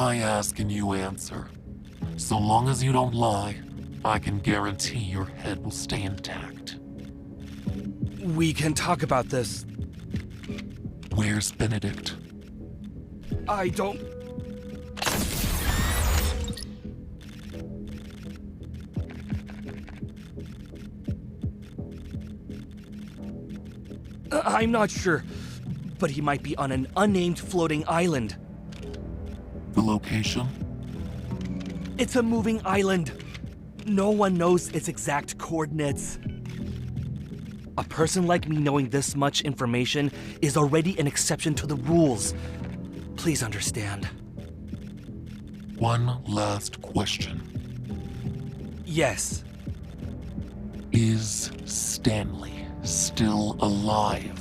I ask and you answer. So long as you don't lie, I can guarantee your head will stay intact. We can talk about this. Where's Benedict? I don't... I'm not sure, but he might be on an unnamed floating island. The location? It's a moving island. No one knows its exact coordinates. A person like me knowing this much information is already an exception to the rules. Please understand. One last question. Yes. Is Stanley still alive?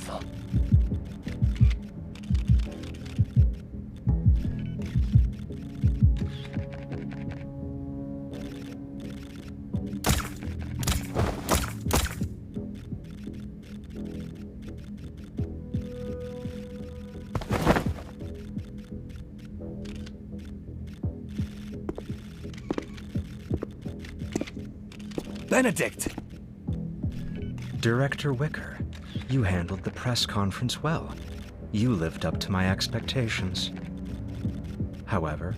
Benedict! Director Wicker, you handled the press conference well. You lived up to my expectations. However,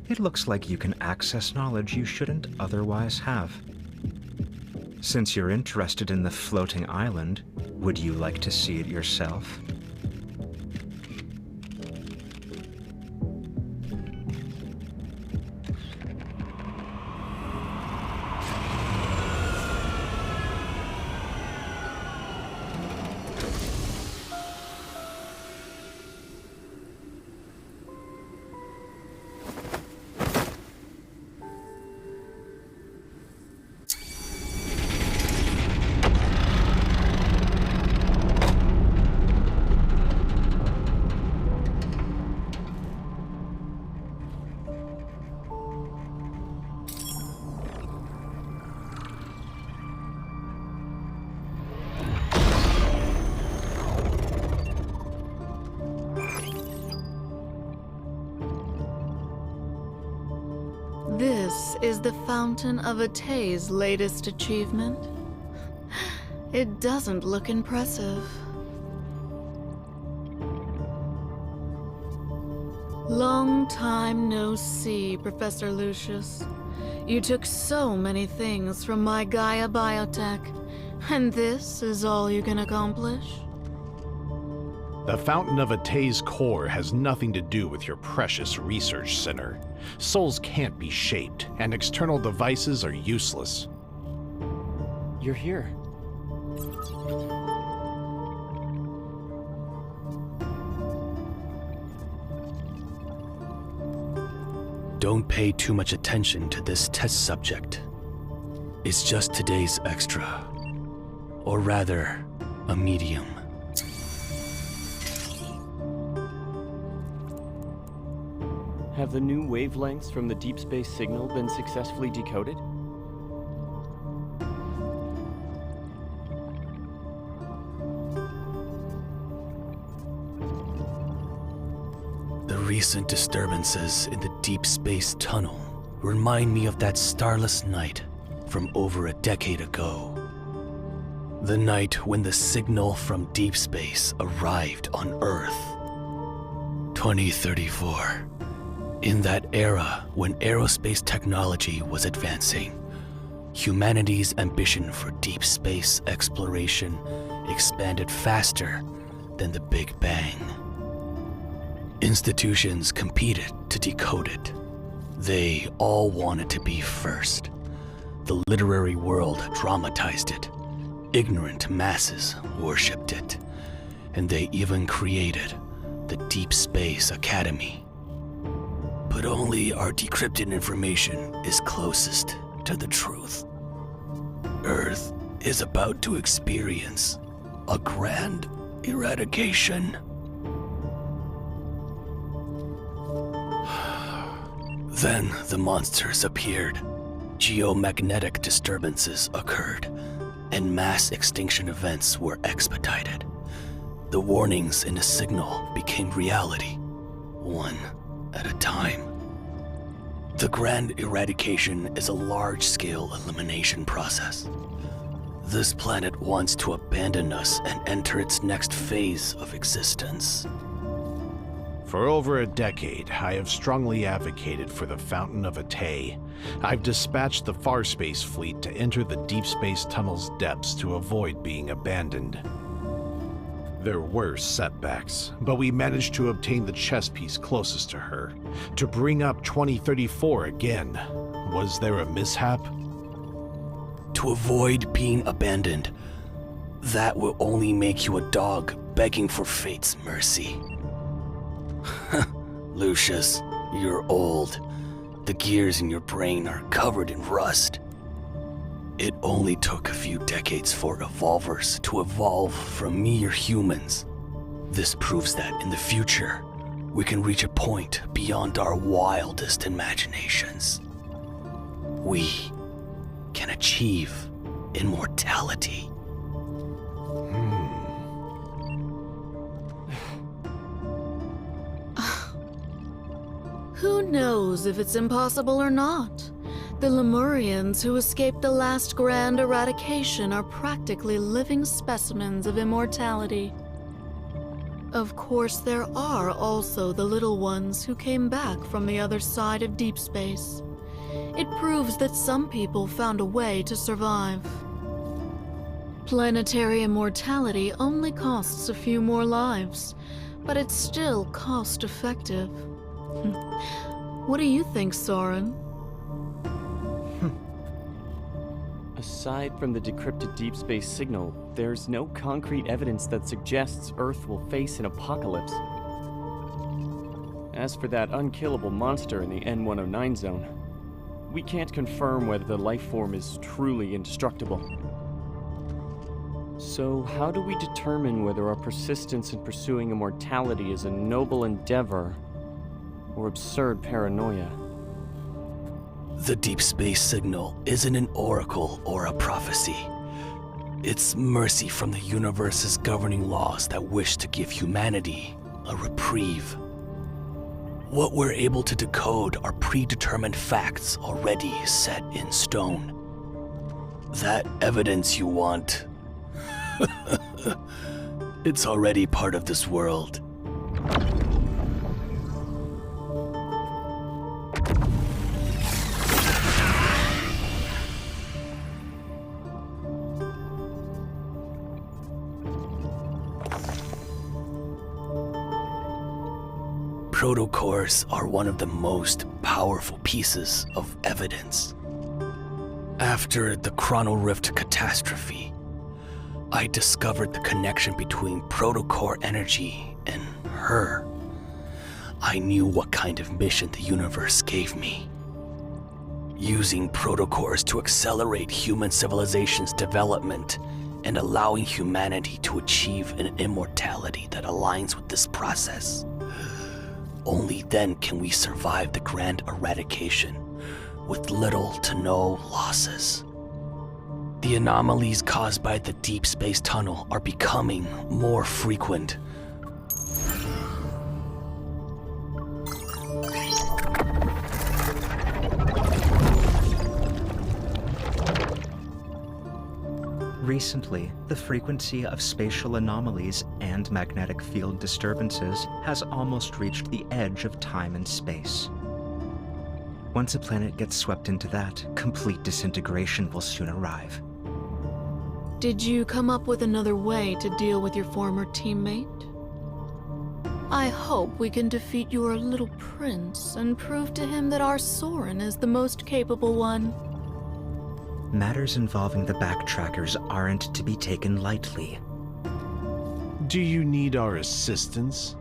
it looks like you can access knowledge you shouldn't otherwise have. Since you're interested in the floating island, would you like to see it yourself? This is the Fountain of Atay's latest achievement. It doesn't look impressive. Long time no see, Professor Lucius. You took so many things from my Gaia biotech, and this is all you can accomplish? The Fountain of Atay's core has nothing to do with your precious research center. Souls can't be shaped, and external devices are useless. You're here. Don't pay too much attention to this test subject. It's just today's extra. Or rather, a medium. Have the new wavelengths from the deep space signal been successfully decoded? The recent disturbances in the deep space tunnel remind me of that starless night from over a decade ago. The night when the signal from deep space arrived on Earth. 2034. In that era when aerospace technology was advancing, humanity's ambition for deep space exploration expanded faster than the Big Bang. Institutions competed to decode it. They all wanted to be first. The literary world dramatized it. Ignorant masses worshipped it. And they even created the Deep Space Academy. But only our decrypted information is closest to the truth. Earth is about to experience a grand eradication. Then the monsters appeared. Geomagnetic disturbances occurred, and mass extinction events were expedited. The warnings in the signal became reality, one at a time. The Grand Eradication is a large-scale elimination process. This planet wants to abandon us and enter its next phase of existence. For over a decade, I have strongly advocated for the Fountain of Atay. I've dispatched the Farspace fleet to enter the Deep Space Tunnel's depths to avoid being abandoned. There were setbacks, but we managed to obtain the chess piece closest to her, to bring up 2034 again. Was there a mishap? To avoid being abandoned, that will only make you a dog begging for fate's mercy. Lucius, you're old. The gears in your brain are covered in rust. It only took a few decades for evolvers to evolve from mere humans. This proves that in the future, we can reach a point beyond our wildest imaginations. We can achieve immortality. Who knows if it's impossible or not? The Lemurians who escaped the last grand eradication are practically living specimens of immortality. Of course, there are also the little ones who came back from the other side of deep space. It proves that some people found a way to survive. Planetary immortality only costs a few more lives, but it's still cost-effective. What do you think, Soren? Aside from the decrypted deep space signal, there's no concrete evidence that suggests Earth will face an apocalypse. As for that unkillable monster in the N109 zone, we can't confirm whether the life form is truly indestructible. So how do we determine whether our persistence in pursuing immortality is a noble endeavor or absurd paranoia? The deep space signal isn't an oracle or a prophecy. It's mercy from the universe's governing laws that wish to give humanity a reprieve. What we're able to decode are predetermined facts already set in stone. That evidence you want, it's already part of this world. Protocores are one of the most powerful pieces of evidence. After the Chrono Rift catastrophe, I discovered the connection between protocore energy and her. I knew what kind of mission the universe gave me. Using protocores to accelerate human civilization's development and allowing humanity to achieve an immortality that aligns with this process. Only then can we survive the Grand Eradication with little to no losses. The anomalies caused by the Deep Space Tunnel are becoming more frequent. Recently, the frequency of spatial anomalies and magnetic field disturbances has almost reached the edge of time and space. Once a planet gets swept into that, complete disintegration will soon arrive. Did you come up with another way to deal with your former teammate? I hope we can defeat your little prince and prove to him that our Soren is the most capable one. Matters involving the backtrackers aren't to be taken lightly. Do you need our assistance?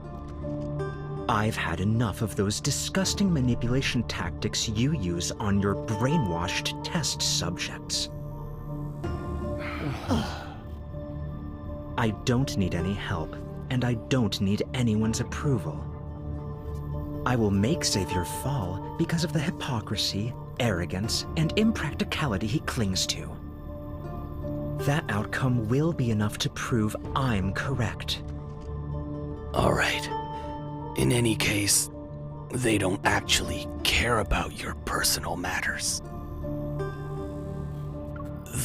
I've had enough of those disgusting manipulation tactics you use on your brainwashed test subjects. I don't need any help, and I don't need anyone's approval. I will make Xavier fall because of the hypocrisy, arrogance, and impracticality he clings to. That outcome will be enough to prove I'm correct. All right. In any case, They don't actually care about your personal matters.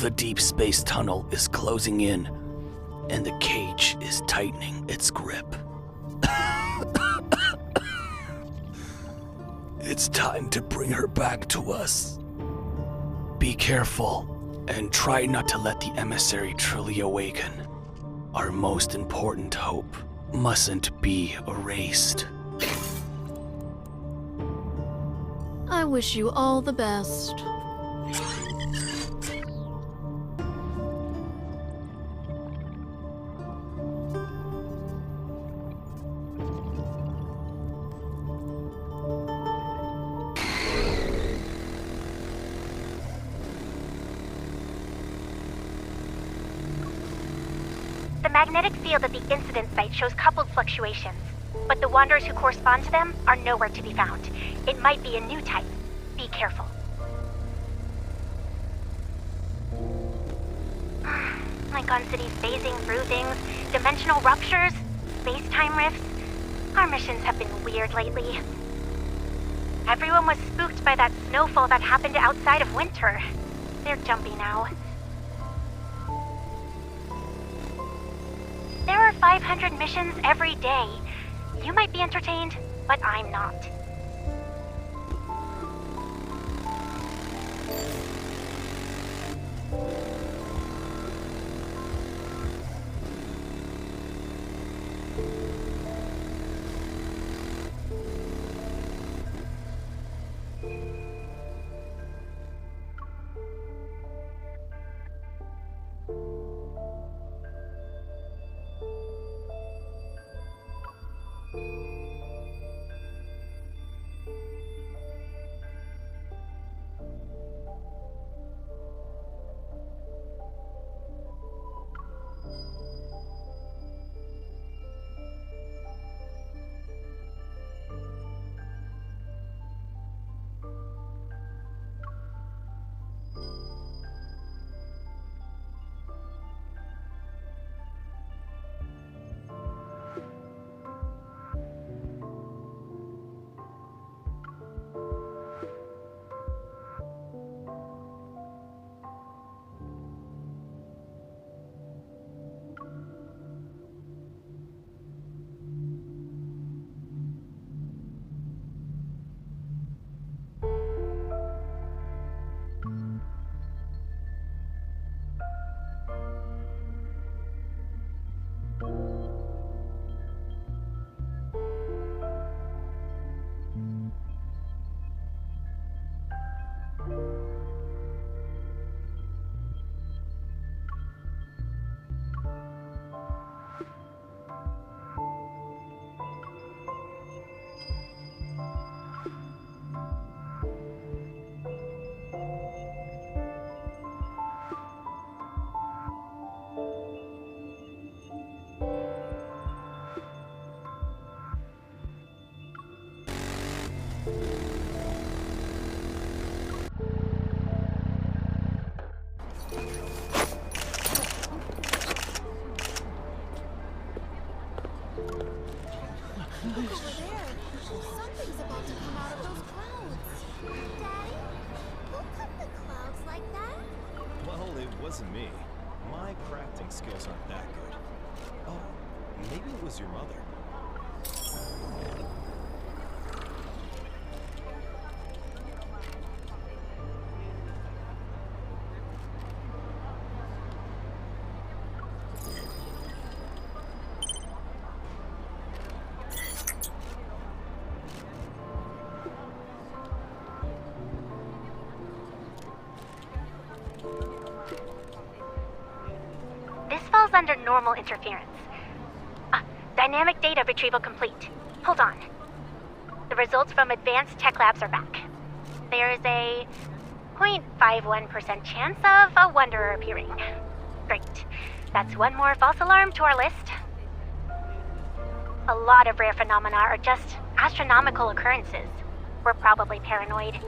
The deep space tunnel is closing in, and the cage is tightening its grip. It's time to bring her back to us. Be careful, and try not to let the emissary truly awaken. Our most important hope mustn't be erased. I wish you all the best. The magnetic field at the incident site shows coupled fluctuations, but the wanderers who correspond to them are nowhere to be found. It might be a new type. Be careful. Like on cities phasing through things, dimensional ruptures, space-time rifts. Our missions have been weird lately. Everyone was spooked by that snowfall that happened outside of winter. They're jumpy now. There are 500 missions every day. You might be entertained, but I'm not. Something's about to come out of those clouds. Daddy, who cut the clouds like that? Well, it wasn't me. My crafting skills aren't that good. Oh, maybe it was your mother. This falls under normal interference. Dynamic data retrieval complete. Hold on. The results from advanced tech labs are back. There is a 0.51% chance of a wanderer appearing. Great. That's one more false alarm to our list. A lot of rare phenomena are just astronomical occurrences. We're probably paranoid.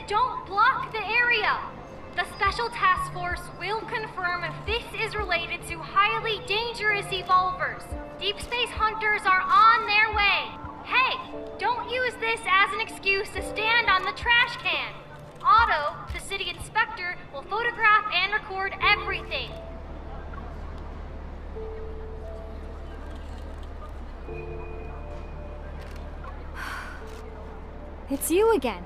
Don't block the area! The Special Task Force will confirm if this is related to highly dangerous evolvers. Deep Space Hunters are on their way. Hey, don't use this as an excuse to stand on the trash can. Otto, the city inspector, will photograph and record everything. It's you again.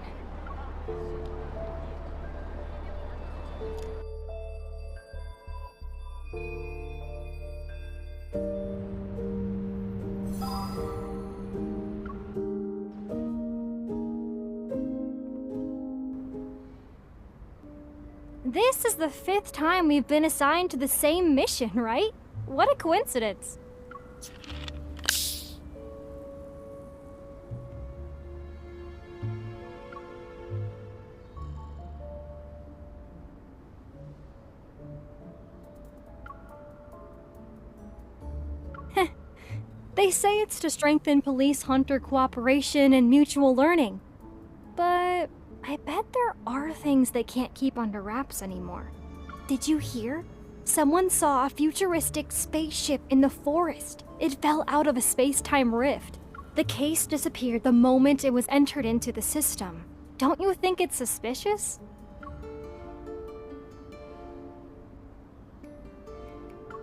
This is the 5th time we've been assigned to the same mission, right? What a coincidence. They say it's to strengthen police-hunter cooperation and mutual learning. But I bet there are things they can't keep under wraps anymore. Did you hear? Someone saw a futuristic spaceship in the forest. It fell out of a space-time rift. The case disappeared the moment it was entered into the system. Don't you think it's suspicious?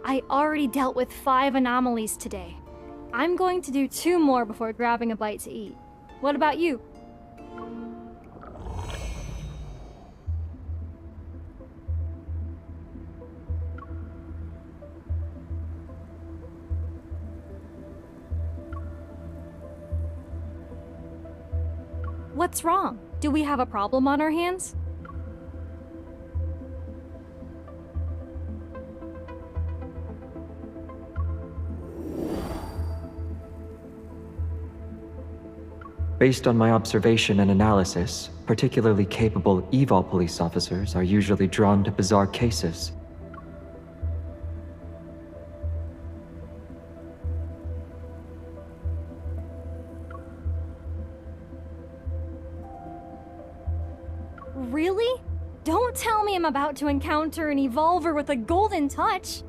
I already dealt with 5 anomalies today. I'm going to do 2 more before grabbing a bite to eat. What about you? What's wrong? Do we have a problem on our hands? Based on my observation and analysis, particularly capable evil police officers are usually drawn to bizarre cases. Really? Don't tell me I'm about to encounter an evolver with a golden touch.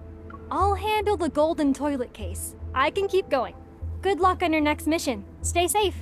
I'll handle the golden toilet case. I can keep going. Good luck on your next mission. Stay safe.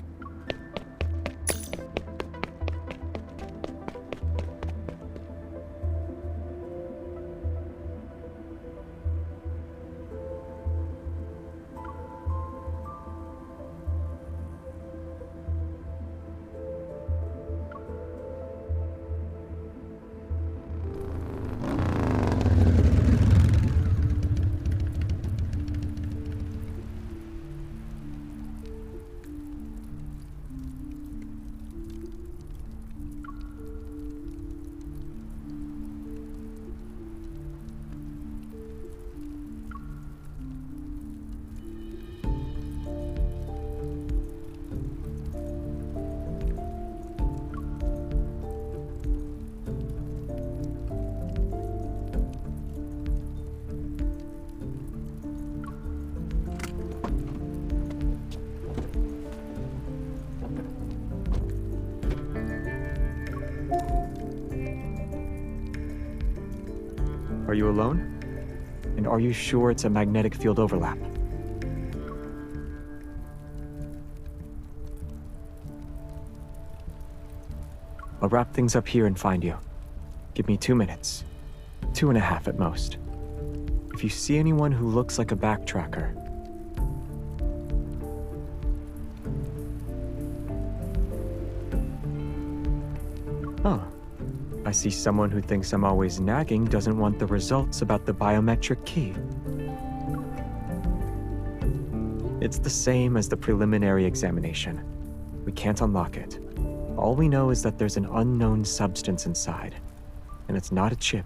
Are you alone? And are you sure it's a magnetic field overlap? I'll wrap things up here and find you. Give me 2 minutes. 2.5 at most. If you see anyone who looks like a backtracker, huh. I see someone who thinks I'm always nagging doesn't want the results about the biometric key. It's the same as the preliminary examination. We can't unlock it. All we know is that there's an unknown substance inside, and it's not a chip.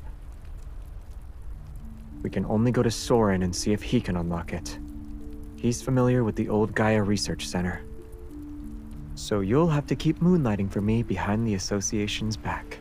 We can only go to Soren and see if he can unlock it. He's familiar with the old Gaia Research Center. So you'll have to keep moonlighting for me behind the Association's back.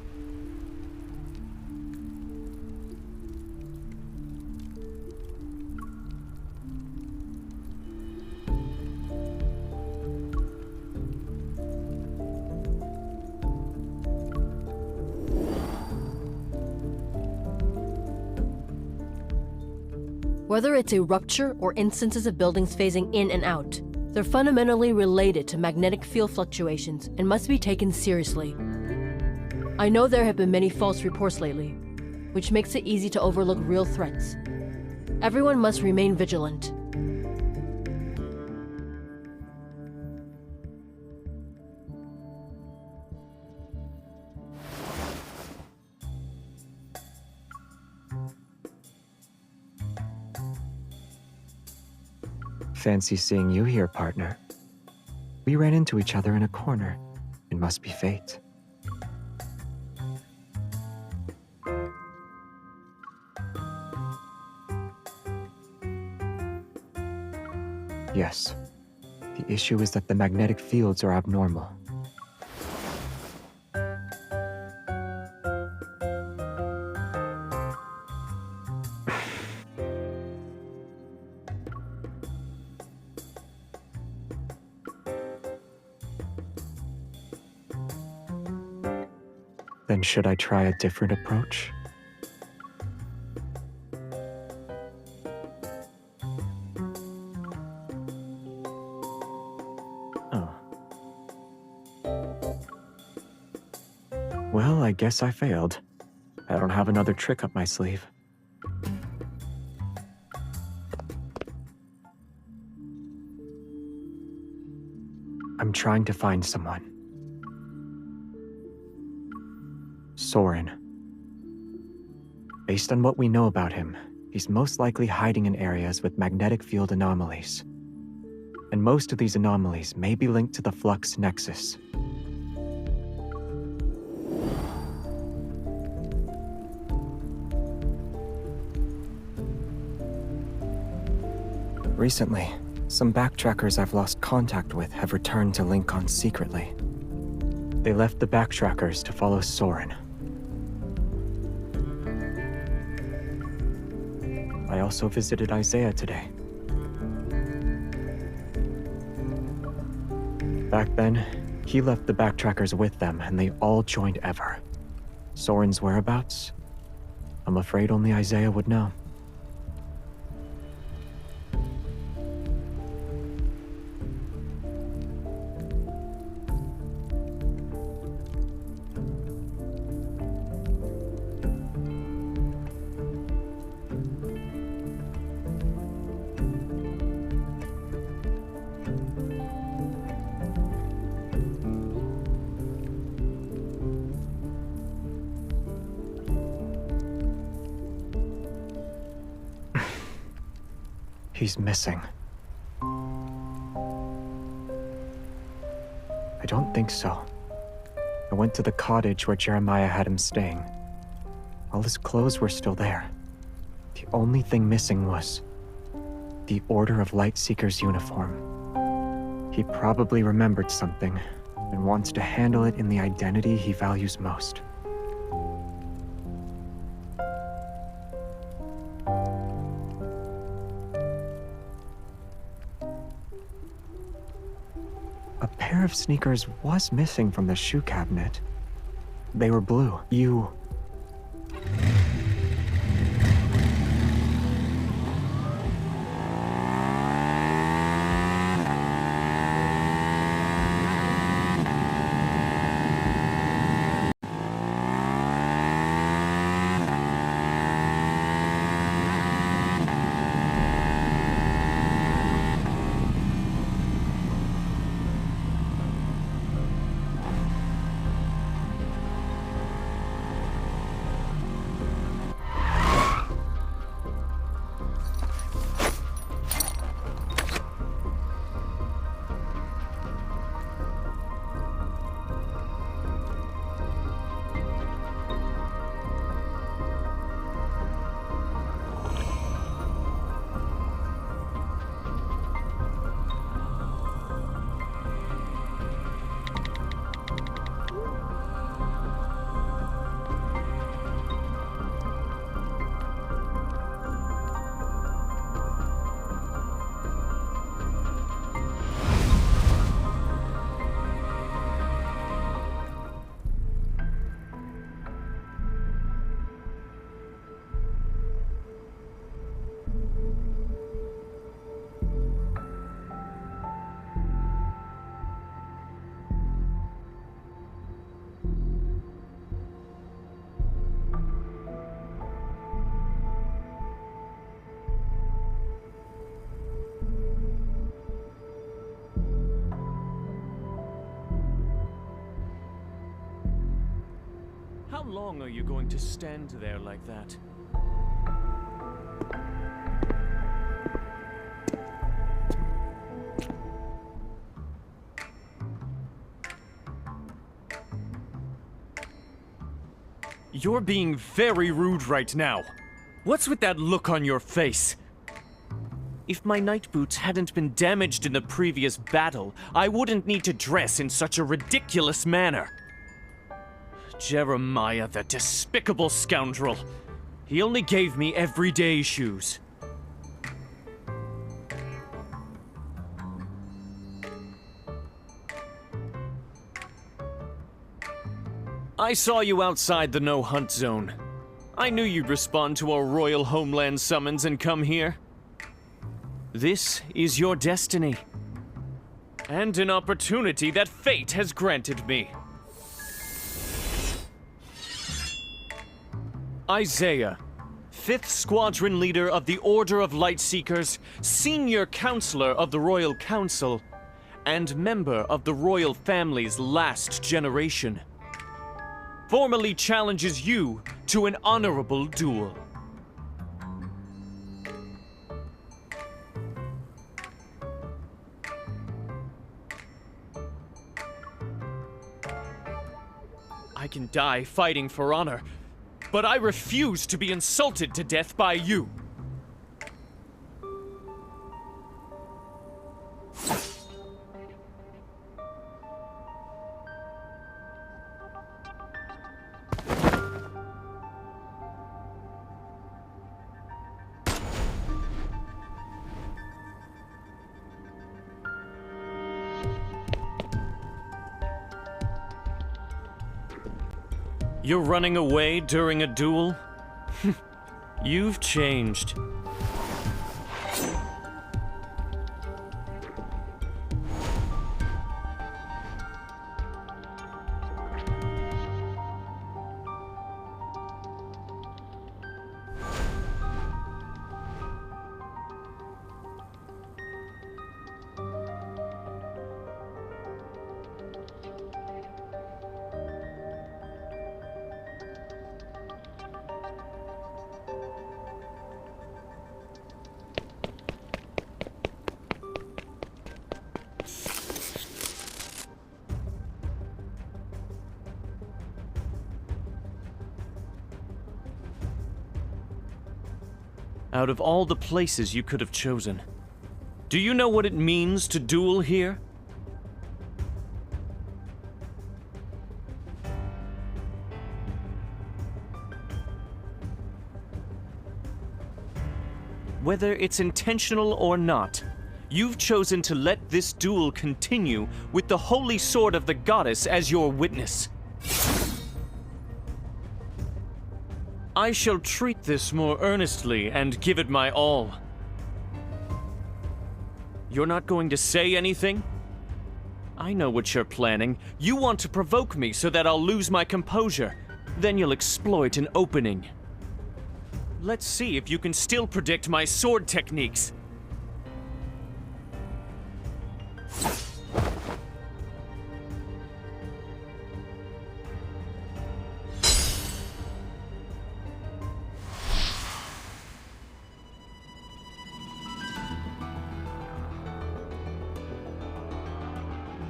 Whether it's a rupture or instances of buildings phasing in and out, they're fundamentally related to magnetic field fluctuations and must be taken seriously. I know there have been many false reports lately, which makes it easy to overlook real threats. Everyone must remain vigilant. Fancy seeing you here, partner. We ran into each other in a corner. It must be fate. Yes. The issue is that the magnetic fields are abnormal. Then should I try a different approach? Oh. Well, I guess I failed. I don't have another trick up my sleeve. I'm trying to find someone. Soren. Based on what we know about him, he's most likely hiding in areas with magnetic field anomalies. And most of these anomalies may be linked to the flux nexus. Recently, some backtrackers I've lost contact with have returned to Lincoln secretly. They left the backtrackers to follow Soren. I also visited Isaiah today. Back then, he left the backtrackers with them and they all joined Ever. Soren's whereabouts? I'm afraid only Isaiah would know. He's missing. I don't think so. I went to the cottage where Jeremiah had him staying. All his clothes were still there. The only thing missing was the Order of Lightseeker's uniform. He probably remembered something and wants to handle it in the identity he values most. A pair of sneakers was missing from the shoe cabinet. They were blue. You... long are you going to stand there like that? You're being very rude right now. What's with that look on your face? If my night boots hadn't been damaged in the previous battle, I wouldn't need to dress in such a ridiculous manner. Jeremiah, the despicable scoundrel. He only gave me everyday shoes. I saw you outside the no-hunt zone. I knew you'd respond to our royal homeland summons and come here. This is your destiny. And an opportunity that fate has granted me. Isaiah, 5th Squadron Leader of the Order of Lightseekers, Senior Counselor of the Royal Council, and member of the royal family's last generation, formally challenges you to an honorable duel. I can die fighting for honor, but I refuse to be insulted to death by you. You're running away during a duel? You've changed. Out of all the places you could have chosen, do you know what it means to duel here? Whether it's intentional or not, you've chosen to let this duel continue with the holy sword of the goddess as your witness. I shall treat this more earnestly and give it my all. You're not going to say anything? I know what you're planning. You want to provoke me so that I'll lose my composure. Then you'll exploit an opening. Let's see if you can still predict my sword techniques.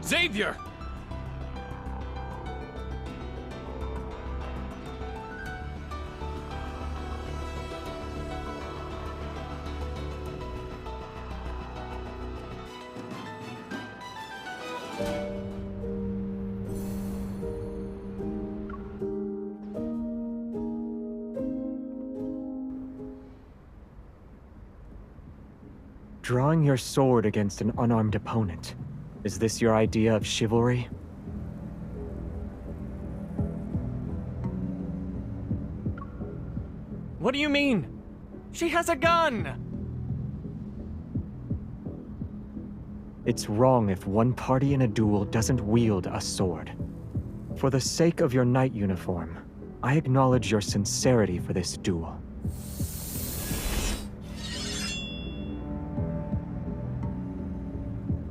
Xavier! Drawing your sword against an unarmed opponent. Is this your idea of chivalry? What do you mean? She has a gun! It's wrong if one party in a duel doesn't wield a sword. For the sake of your knight uniform, I acknowledge your sincerity for this duel.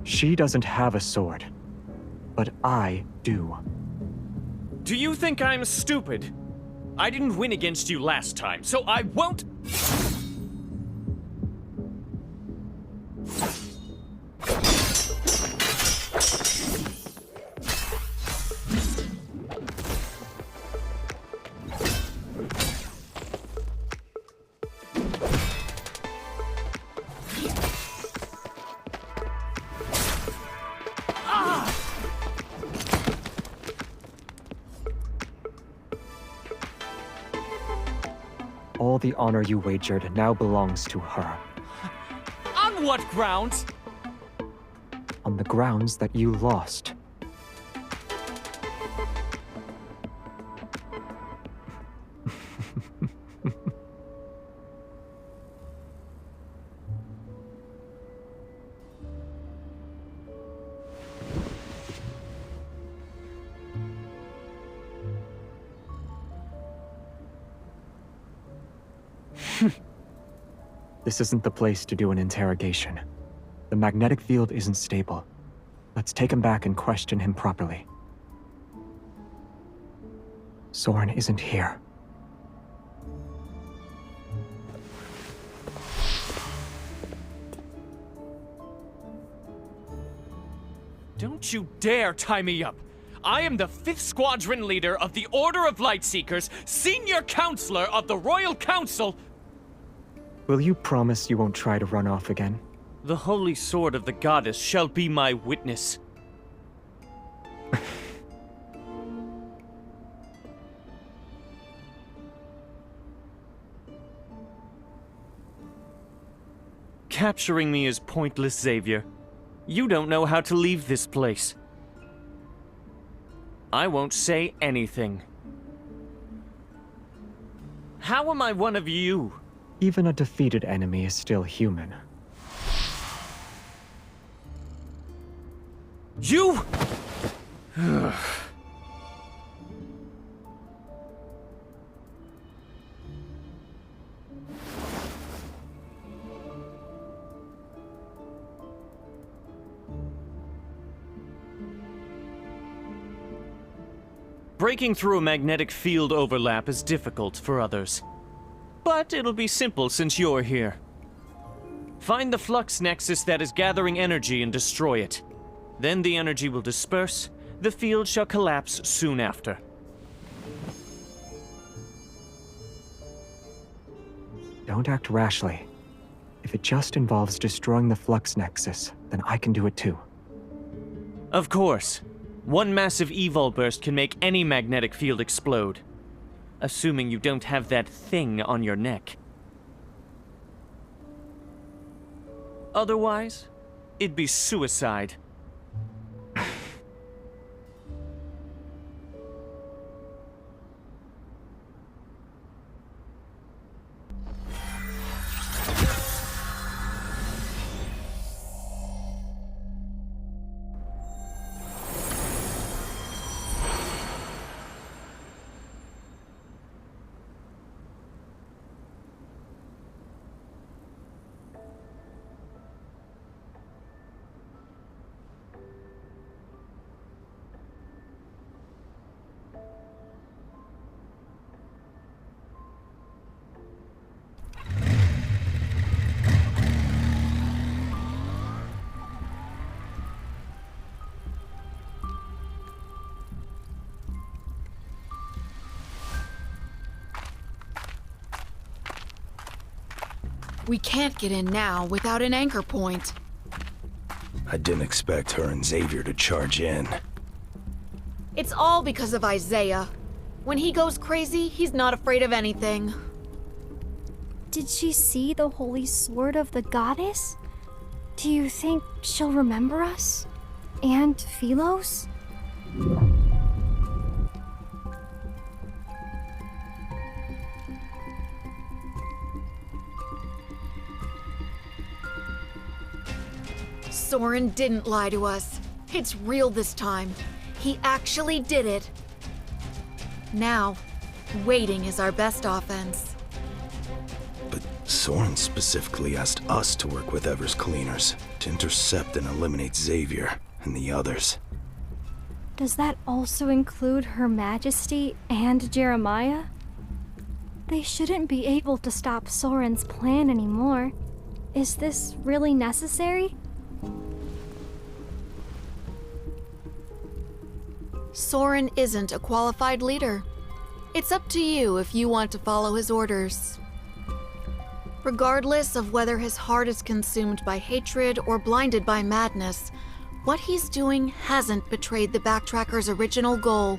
She doesn't have a sword, but I do. Do you think I'm stupid? I didn't win against you last time, so I won't... All the honor you wagered now belongs to her. On what grounds? On the grounds that you lost. This isn't the place to do an interrogation. The magnetic field isn't stable. Let's take him back and question him properly. Soren isn't here. Don't you dare tie me up! I am the 5th Squadron leader of the Order of Lightseekers, senior counselor of the Royal Council. Will you promise you won't try to run off again? The holy sword of the goddess shall be my witness. Capturing me is pointless, Xavier. You don't know how to leave this place. I won't say anything. How am I one of you? Even a defeated enemy is still human. You! Breaking through a magnetic field overlap is difficult for others. But it'll be simple since you're here. Find the flux nexus that is gathering energy and destroy it. Then the energy will disperse. The field shall collapse soon after. Don't act rashly. If it just involves destroying the flux nexus, then I can do it too. Of course. One massive evol burst can make any magnetic field explode. Assuming you don't have that thing on your neck. Otherwise, it'd be suicide. We can't get in now without an anchor point. I didn't expect her and Xavier to charge in. It's all because of Isaiah. When he goes crazy, he's not afraid of anything. Did she see the holy sword of the goddess? Do you think she'll remember us? And Philos? Soren didn't lie to us. It's real this time. He actually did it. Now, waiting is our best offense. But Soren specifically asked us to work with Ever's cleaners to intercept and eliminate Xavier and the others. Does that also include Her Majesty and Jeremiah? They shouldn't be able to stop Soren's plan anymore. Is this really necessary? Soren isn't a qualified leader. It's up to you if you want to follow his orders. Regardless of whether his heart is consumed by hatred or blinded by madness, what he's doing hasn't betrayed the Backtracker's original goal.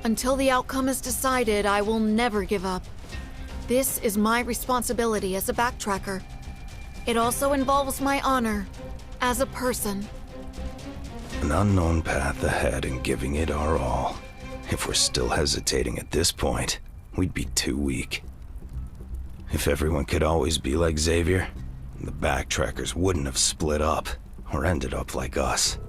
Until the outcome is decided, I will never give up. This is my responsibility as a Backtracker. It also involves my honor as a person. An unknown path ahead and giving it our all. If we're still hesitating at this point, we'd be too weak. If everyone could always be like Xavier, the Backtrackers wouldn't have split up or ended up like us.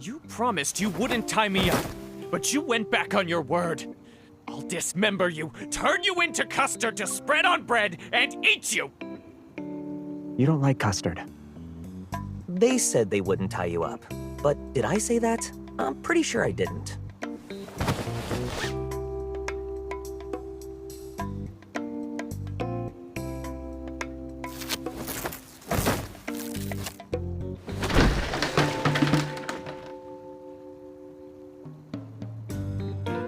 You promised you wouldn't tie me up, but you went back on your word. I'll dismember you, turn you into custard to spread on bread, and eat you! You don't like custard. They said they wouldn't tie you up, but did I say that? I'm pretty sure I didn't.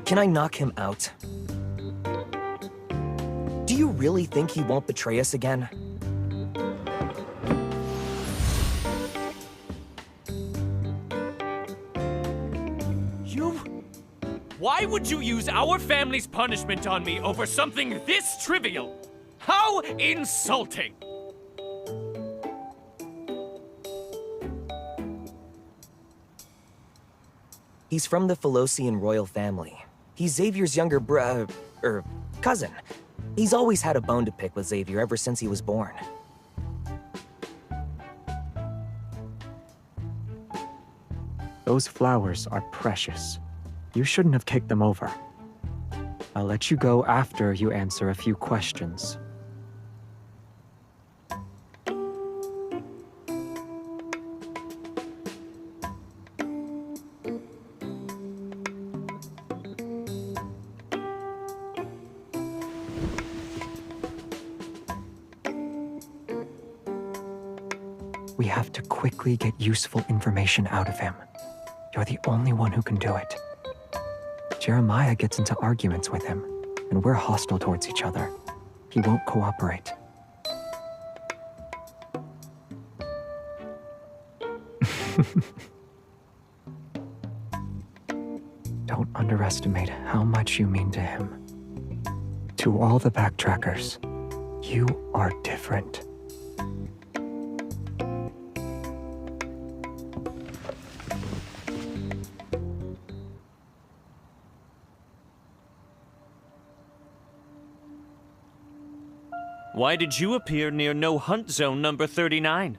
Can I knock him out? Do you really think he won't betray us again? Why would you use our family's punishment on me over something this trivial? How insulting! He's from the Philosian royal family. He's Xavier's younger cousin. He's always had a bone to pick with Xavier ever since he was born. Those flowers are precious. You shouldn't have kicked them over. I'll let you go after you answer a few questions. We have to quickly get useful information out of him. You're the only one who can do it. Jeremiah gets into arguments with him, and we're hostile towards each other. He won't cooperate. Don't underestimate how much you mean to him. To all the Backtrackers, you are different. Why did you appear near No Hunt Zone number 39?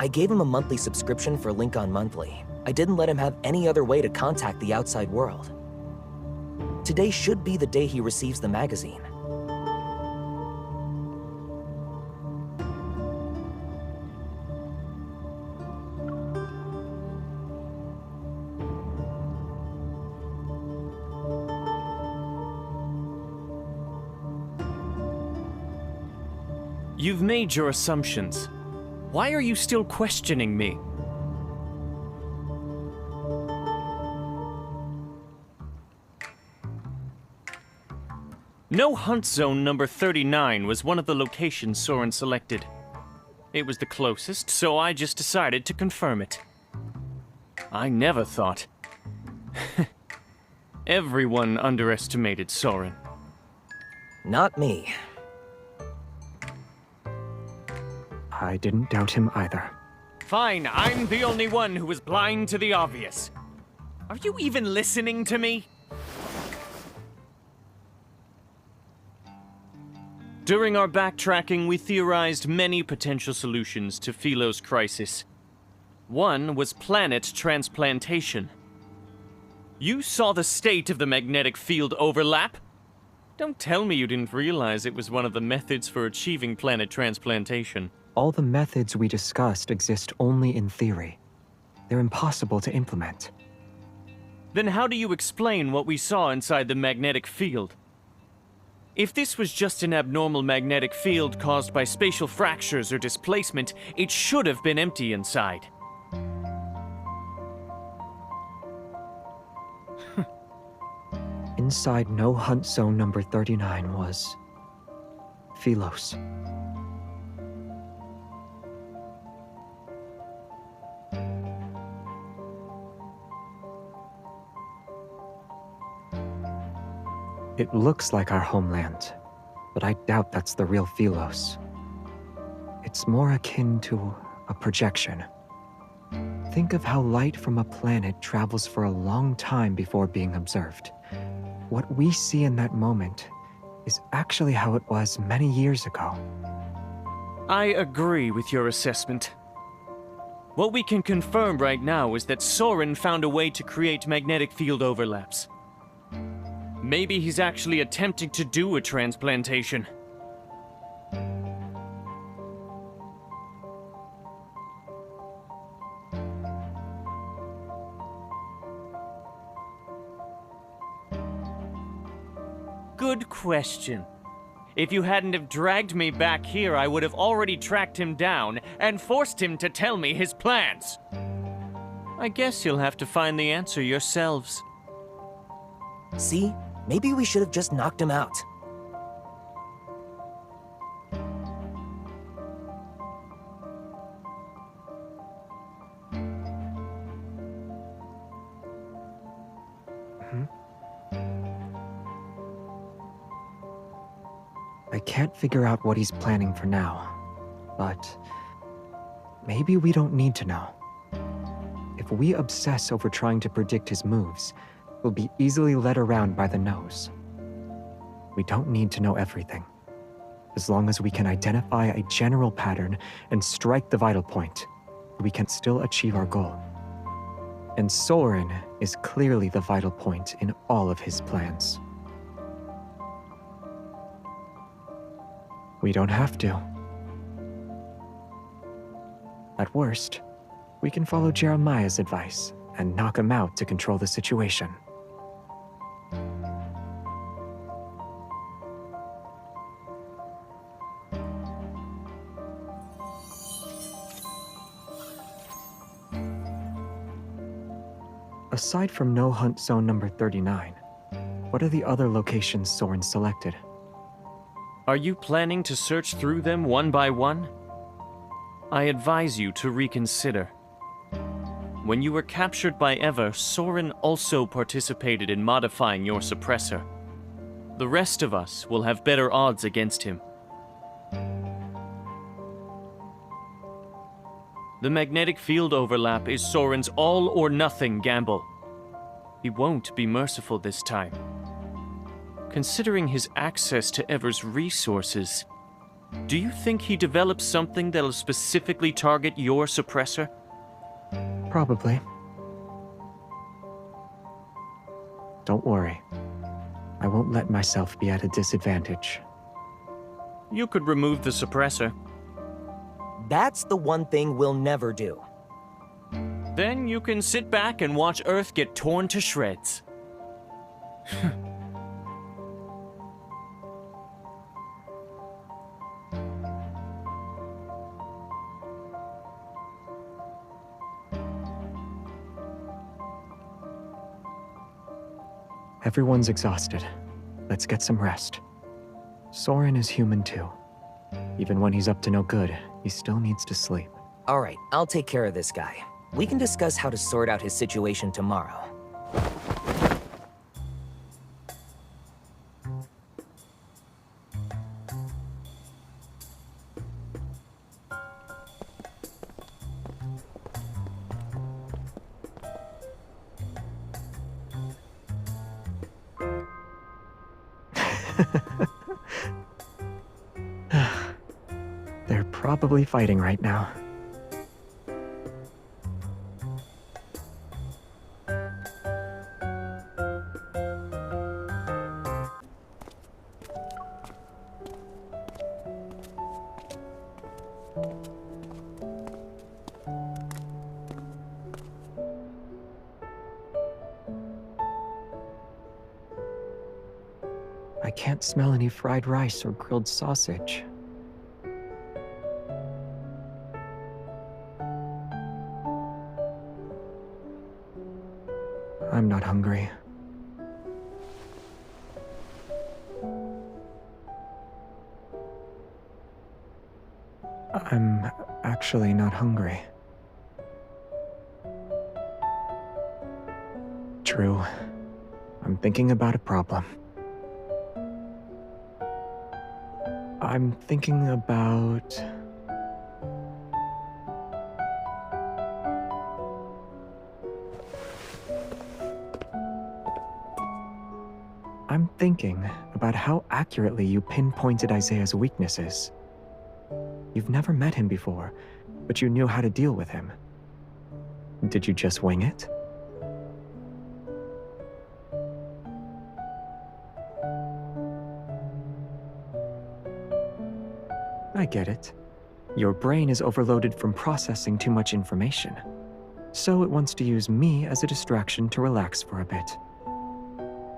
I gave him a monthly subscription for Lincoln Monthly. I didn't let him have any other way to contact the outside world. Today should be the day he receives the magazine. You've made your assumptions. Why are you still questioning me? No Hunt Zone number 39 was one of the locations Soren selected. It was the closest, so I just decided to confirm it. I never thought. Everyone underestimated Soren. Not me. I didn't doubt him either. Fine, I'm the only one who was blind to the obvious. Are you even listening to me? During our backtracking, we theorized many potential solutions to Philo's crisis. One was planet transplantation. You saw the state of the magnetic field overlap? Don't tell me you didn't realize it was one of the methods for achieving planet transplantation. All the methods we discussed exist only in theory. They're impossible to implement. Then how do you explain what we saw inside the magnetic field? If this was just an abnormal magnetic field caused by spatial fractures or displacement, it should have been empty inside. Inside No Hunt Zone number 39 was... Philos. It looks like our homeland, but I doubt that's the real Philos. It's more akin to a projection. Think of how light from a planet travels for a long time before being observed. What we see in that moment is actually how it was many years ago. I agree with your assessment. What we can confirm right now is that Soren found a way to create magnetic field overlaps. Maybe he's actually attempting to do a transplantation. Good question. If you hadn't have dragged me back here, I would have already tracked him down and forced him to tell me his plans. I guess you'll have to find the answer yourselves. See? Maybe we should have just knocked him out. I can't figure out what he's planning for now, but maybe we don't need to know. If we obsess over trying to predict his moves, we'll be easily led around by the nose. We don't need to know everything. As long as we can identify a general pattern and strike the vital point, we can still achieve our goal. And Soren is clearly the vital point in all of his plans. We don't have to. At worst, we can follow Jeremiah's advice and knock him out to control the situation. Aside from No Hunt Zone number 39, what are the other locations Soren selected? Are you planning to search through them one by one? I advise you to reconsider. When you were captured by Eva, Soren also participated in modifying your suppressor. The rest of us will have better odds against him. The magnetic field overlap is Soren's all-or-nothing gamble. He won't be merciful this time. Considering his access to Ever's resources, do you think he developed something that'll specifically target your suppressor? Probably. Don't worry. I won't let myself be at a disadvantage. You could remove the suppressor. That's the one thing we'll never do. Then you can sit back and watch Earth get torn to shreds. Everyone's exhausted. Let's get some rest. Soren is human too. Even when he's up to no good, he still needs to sleep. All right, I'll take care of this guy. We can discuss how to sort out his situation tomorrow. They're probably fighting right now. I can't smell any fried rice or grilled sausage. I'm not hungry. I'm actually not hungry. True. I'm thinking about a problem. I'm thinking about... I'm thinking about how accurately you pinpointed Isaiah's weaknesses. You've never met him before, but you knew how to deal with him. Did you just wing it? I get it. Your brain is overloaded from processing too much information, so it wants to use me as a distraction to relax for a bit.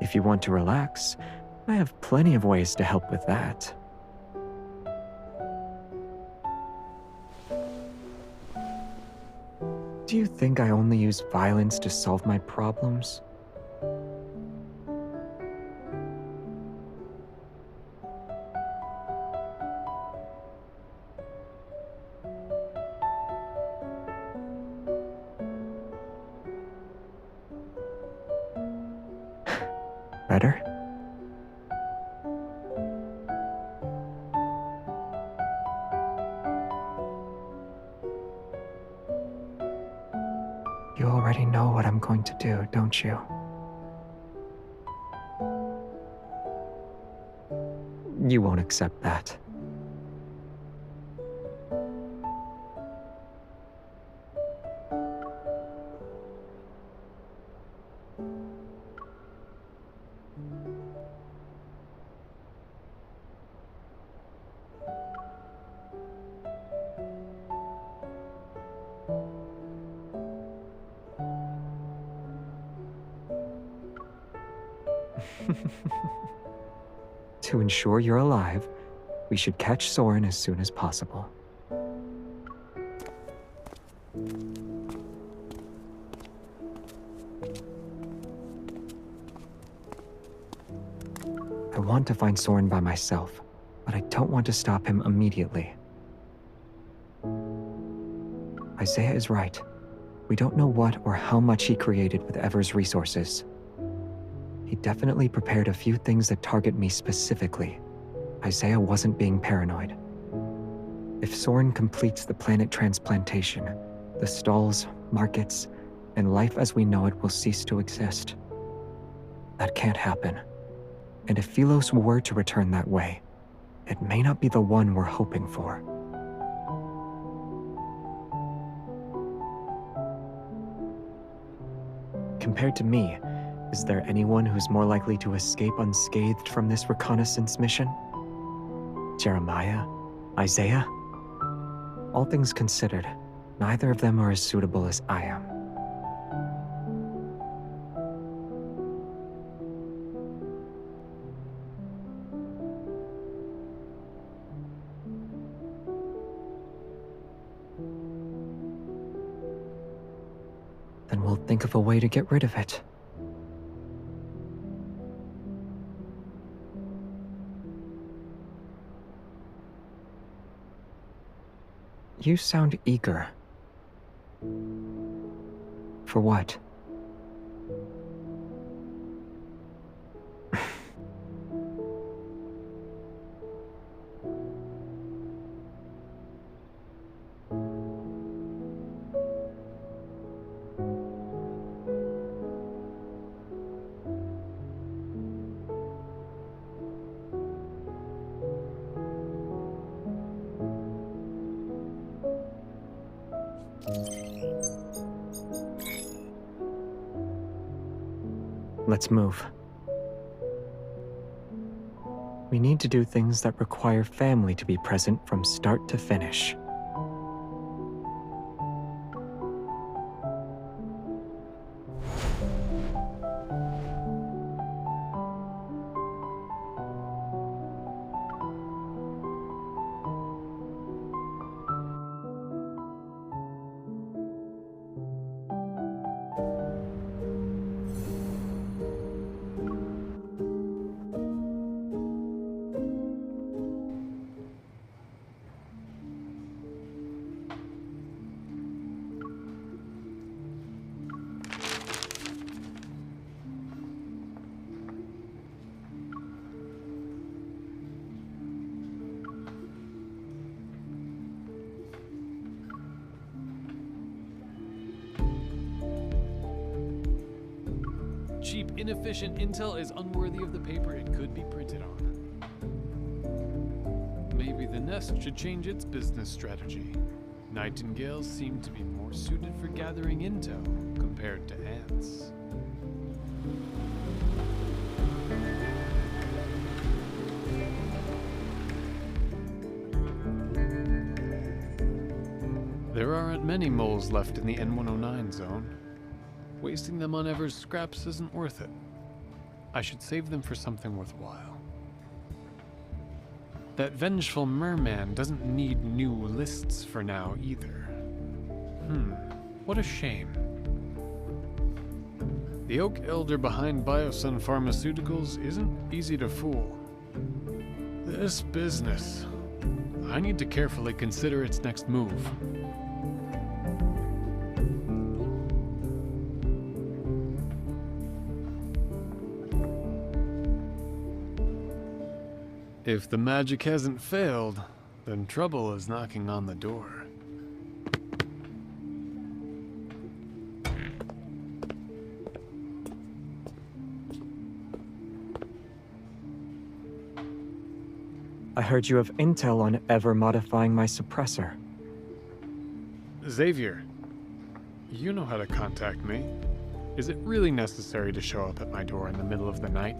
If you want to relax, I have plenty of ways to help with that. Do you think I only use violence to solve my problems? Better? You already know what I'm going to do, don't you? You won't accept that. To ensure you're alive, we should catch Soren as soon as possible. I want to find Soren by myself, but I don't want to stop him immediately. Isaiah is right. We don't know what or how much he created with Ever's resources. He definitely prepared a few things that target me specifically. Isaiah wasn't being paranoid. If Soren completes the planet transplantation, the stalls, markets, and life as we know it will cease to exist. That can't happen. And if Philos were to return that way, it may not be the one we're hoping for. Compared to me, is there anyone who's more likely to escape unscathed from this reconnaissance mission? Jeremiah? Isaiah? All things considered, neither of them are as suitable as I am. Then we'll think of a way to get rid of it. You sound eager. For what? Let's move. We need to do things that require family to be present from start to finish. Cheap, inefficient intel is unworthy of the paper it could be printed on. Maybe the Nest should change its business strategy. Nightingales seem to be more suited for gathering intel compared to ants. There aren't many moles left in the N109 zone. Wasting them on Ever's scraps isn't worth it. I should save them for something worthwhile. That vengeful merman doesn't need new lists for now either. What a shame. The Oak Elder behind Biosun Pharmaceuticals isn't easy to fool. This business, I need to carefully consider its next move. If the magic hasn't failed, then trouble is knocking on the door. I heard you have intel on Ever modifying my suppressor. Xavier, you know how to contact me. Is it really necessary to show up at my door in the middle of the night?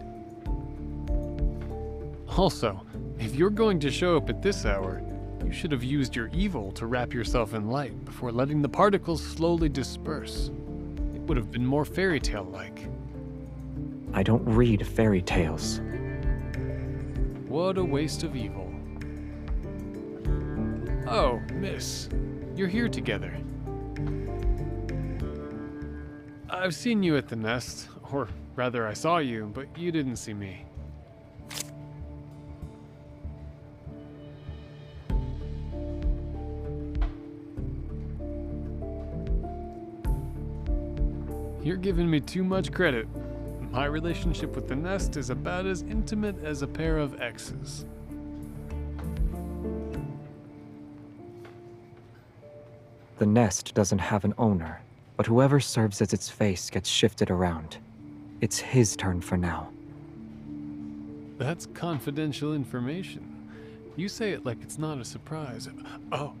Also, if you're going to show up at this hour, you should have used your evil to wrap yourself in light before letting the particles slowly disperse. It would have been more fairy tale-like. I don't read fairy tales. What a waste of evil. Oh, miss, you're here together. I've seen you at the Nest, or rather I saw you, but you didn't see me. You're giving me too much credit. My relationship with the Nest is about as intimate as a pair of exes. The Nest doesn't have an owner, but whoever serves as its face gets shifted around. It's his turn for now. That's confidential information. You say it like it's not a surprise. Oh.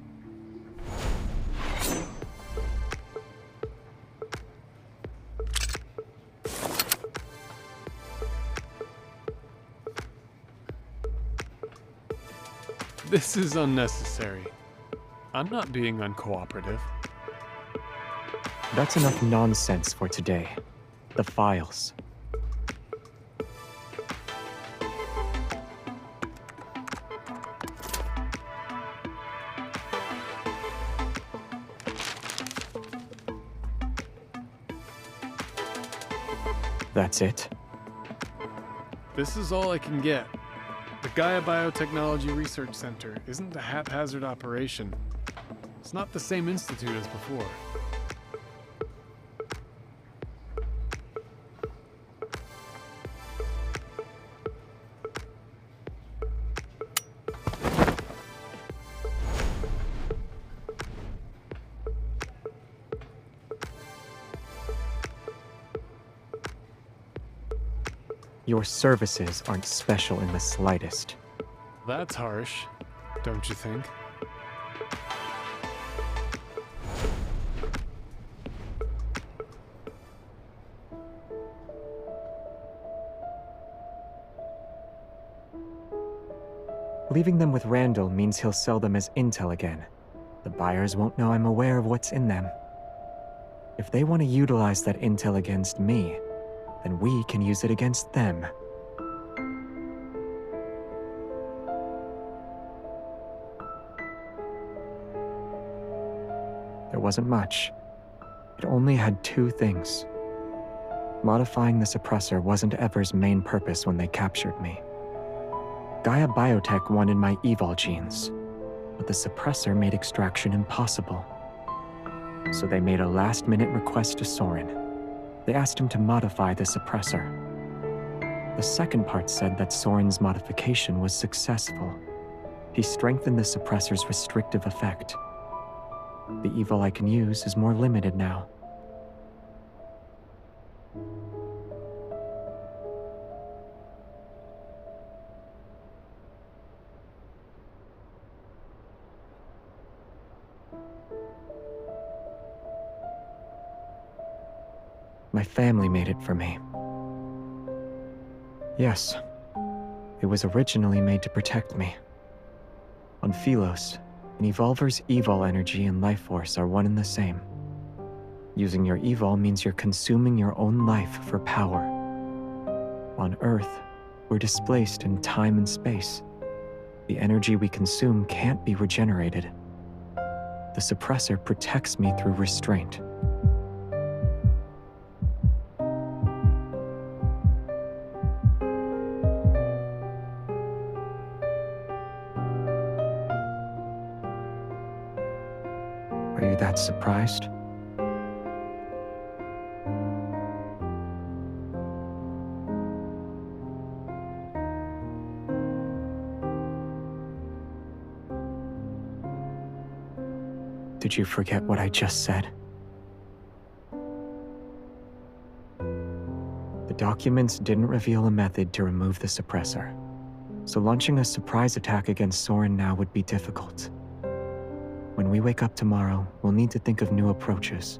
This is unnecessary. I'm not being uncooperative. That's enough nonsense for today. The files. That's it? This is all I can get. The Gaia Biotechnology Research Center isn't a haphazard operation. It's not the same institute as before. Your services aren't special in the slightest. That's harsh, don't you think? Leaving them with Randall means he'll sell them as intel again. The buyers won't know I'm aware of what's in them. If they want to utilize that intel against me, then we can use it against them. There wasn't much. It only had two things. Modifying the suppressor wasn't Ever's main purpose when they captured me. Gaia Biotech wanted my evol genes, but the suppressor made extraction impossible. So they made a last-minute request to Soren. They asked him to modify the suppressor. The second part said that Soren's modification was successful. He strengthened the suppressor's restrictive effect. The evil I can use is more limited now. My family made it for me. Yes, it was originally made to protect me. On Philos, an evolver's evol energy and life force are one and the same. Using your evol means you're consuming your own life for power. On Earth, we're displaced in time and space. The energy we consume can't be regenerated. The suppressor protects me through restraint. Are you that surprised? Did you forget what I just said? The documents didn't reveal a method to remove the suppressor, so launching a surprise attack against Soren now would be difficult. When we wake up tomorrow, we'll need to think of new approaches.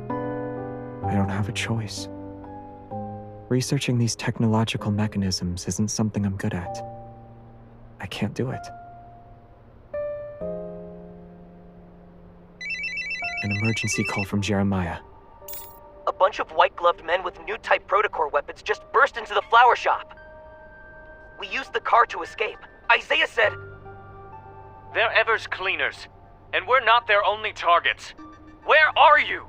I don't have a choice. Researching these technological mechanisms isn't something I'm good at. I can't do it. An emergency call from Jeremiah. A bunch of white-gloved men with new type protocore weapons just burst into the flower shop. We used the car to escape. Isaiah said... They're Ever's cleaners, and we're not their only targets. Where are you?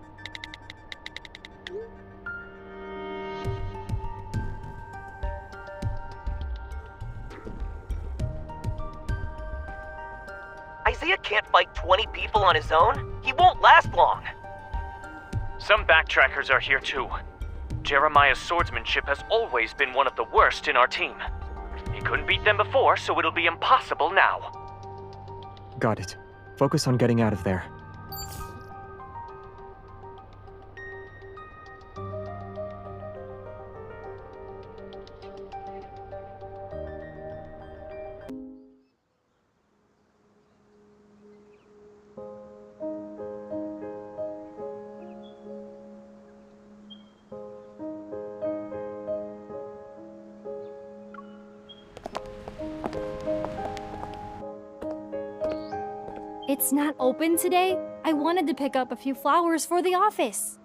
Isaiah can't fight 20 people on his own. He won't last long. Some backtrackers are here too. Jeremiah's swordsmanship has always been one of the worst in our team. He couldn't beat them before, so it'll be impossible now. Got it. Focus on getting out of there. It's not open today? I wanted to pick up a few flowers for the office.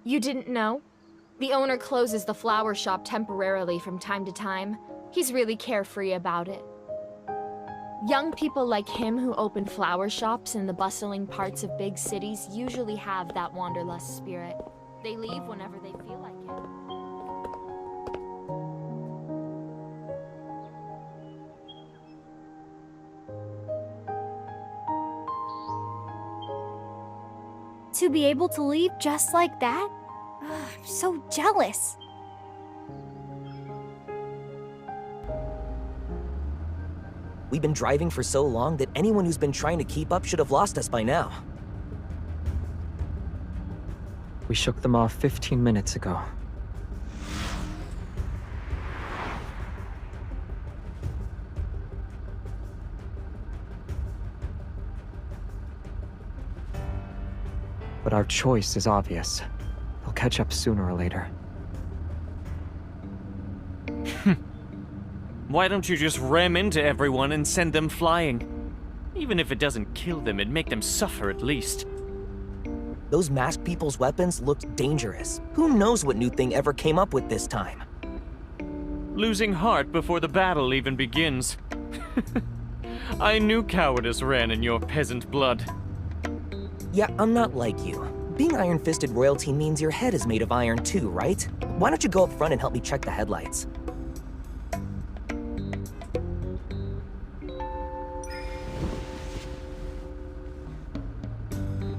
You didn't know? The owner closes the flower shop temporarily from time to time. He's really carefree about it. Young people like him who open flower shops in the bustling parts of big cities usually have that wanderlust spirit. They leave whenever they feel like it. To be able to leave just like that? Ugh, I'm so jealous. We've been driving for so long that anyone who's been trying to keep up should have lost us by now. We shook them off 15 minutes ago. But our choice is obvious. They'll catch up sooner or later. Why don't you just ram into everyone and send them flying? Even if it doesn't kill them, it'd make them suffer at least. Those masked people's weapons looked dangerous. Who knows what new thing ever came up with this time? Losing heart before the battle even begins. I knew cowardice ran in your peasant blood. Yeah, I'm not like you. Being iron-fisted royalty means your head is made of iron too, right? Why don't you go up front and help me check the headlights?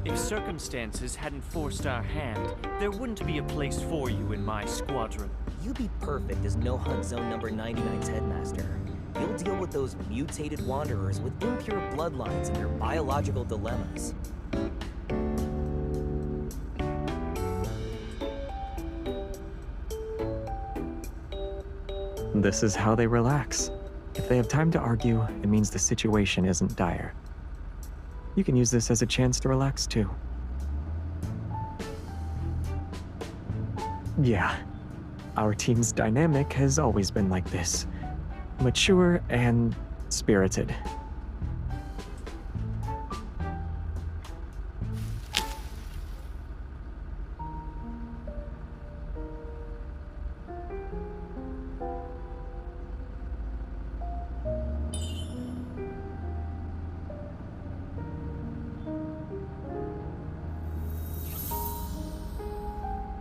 If circumstances hadn't forced our hand, there wouldn't be a place for you in my squadron. You'd be perfect as No Hunt Zone number 99's headmaster. You'll deal with those mutated wanderers with impure bloodlines and their biological dilemmas. This is how they relax. If they have time to argue, it means the situation isn't dire. You can use this as a chance to relax too. Yeah, our team's dynamic has always been like this. Mature and spirited.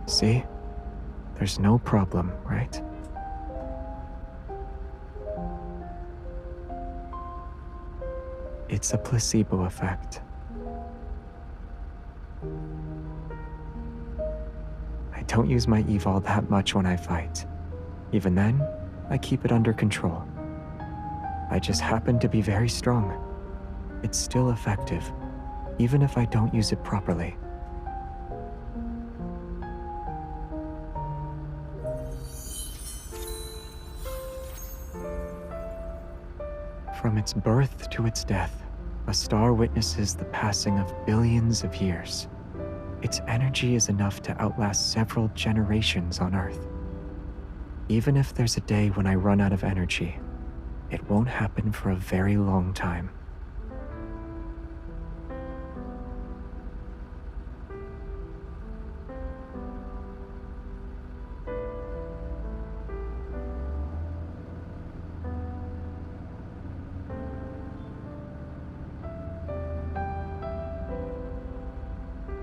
See? There's no problem, right? It's a placebo effect. I don't use my evol that much when I fight. Even then, I keep it under control. I just happen to be very strong. It's still effective, even if I don't use it properly. From its birth to its death, a star witnesses the passing of billions of years. Its energy is enough to outlast several generations on Earth. Even if there's a day when I run out of energy, it won't happen for a very long time.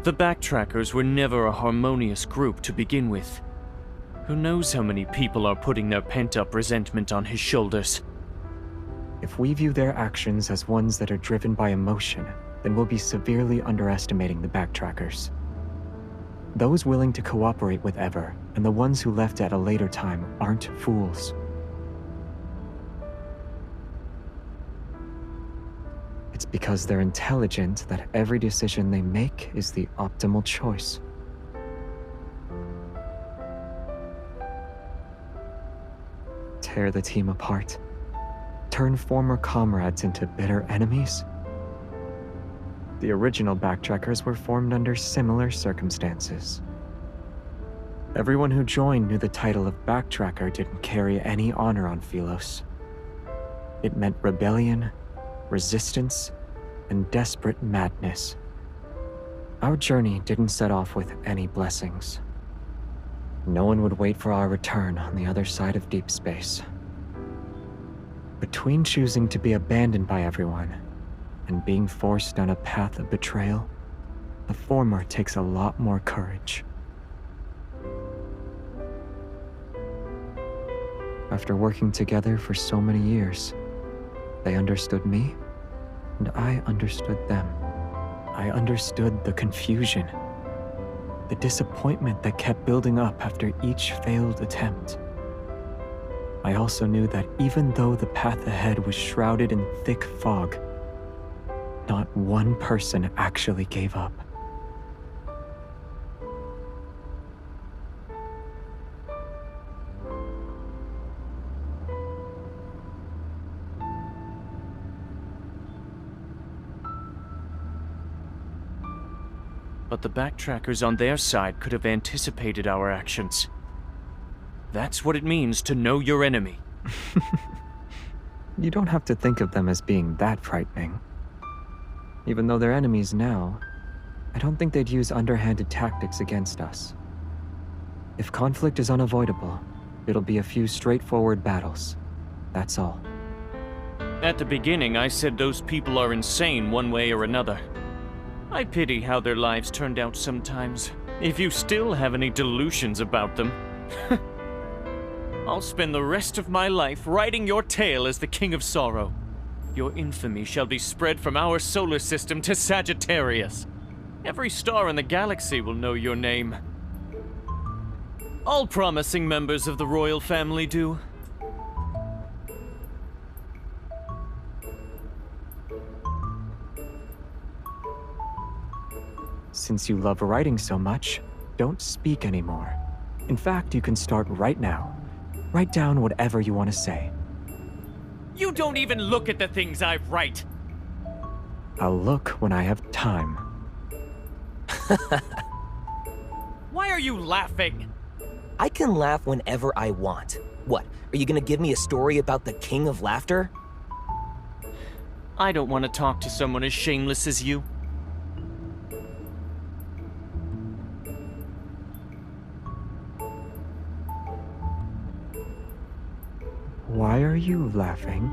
The Backtrackers were never a harmonious group to begin with. Who knows how many people are putting their pent-up resentment on his shoulders? If we view their actions as ones that are driven by emotion, then we'll be severely underestimating the Backtrackers. Those willing to cooperate with Ever, and the ones who left at a later time, aren't fools. It's because they're intelligent that every decision they make is the optimal choice. Tear the team apart. Turn former comrades into bitter enemies. The original Backtrackers were formed under similar circumstances. Everyone who joined knew the title of Backtracker didn't carry any honor on Philos. It meant rebellion, resistance, and desperate madness. Our journey didn't set off with any blessings. No one would wait for our return on the other side of deep space. Between choosing to be abandoned by everyone and being forced down a path of betrayal, the former takes a lot more courage. After working together for so many years, they understood me, and I understood them. I understood the confusion, The disappointment that kept building up after each failed attempt. I also knew that even though the path ahead was shrouded in thick fog, not one person actually gave up. But the backtrackers on their side could have anticipated our actions. That's what it means to know your enemy. You don't have to think of them as being that frightening. Even though they're enemies now, I don't think they'd use underhanded tactics against us. If conflict is unavoidable, it'll be a few straightforward battles. That's all. At the beginning, I said those people are insane one way or another. I pity how their lives turned out sometimes. If you still have any delusions about them, I'll spend the rest of my life riding your tail as the King of Sorrow. Your infamy shall be spread from our solar system to Sagittarius. Every star in the galaxy will know your name. All promising members of the royal family do. Since you love writing so much, don't speak anymore. In fact, you can start right now. Write down whatever you want to say. You don't even look at the things I write. I'll look when I have time. Why are you laughing? I can laugh whenever I want. What, are you gonna give me a story about the King of Laughter? I don't want to talk to someone as shameless as you. Why are you laughing?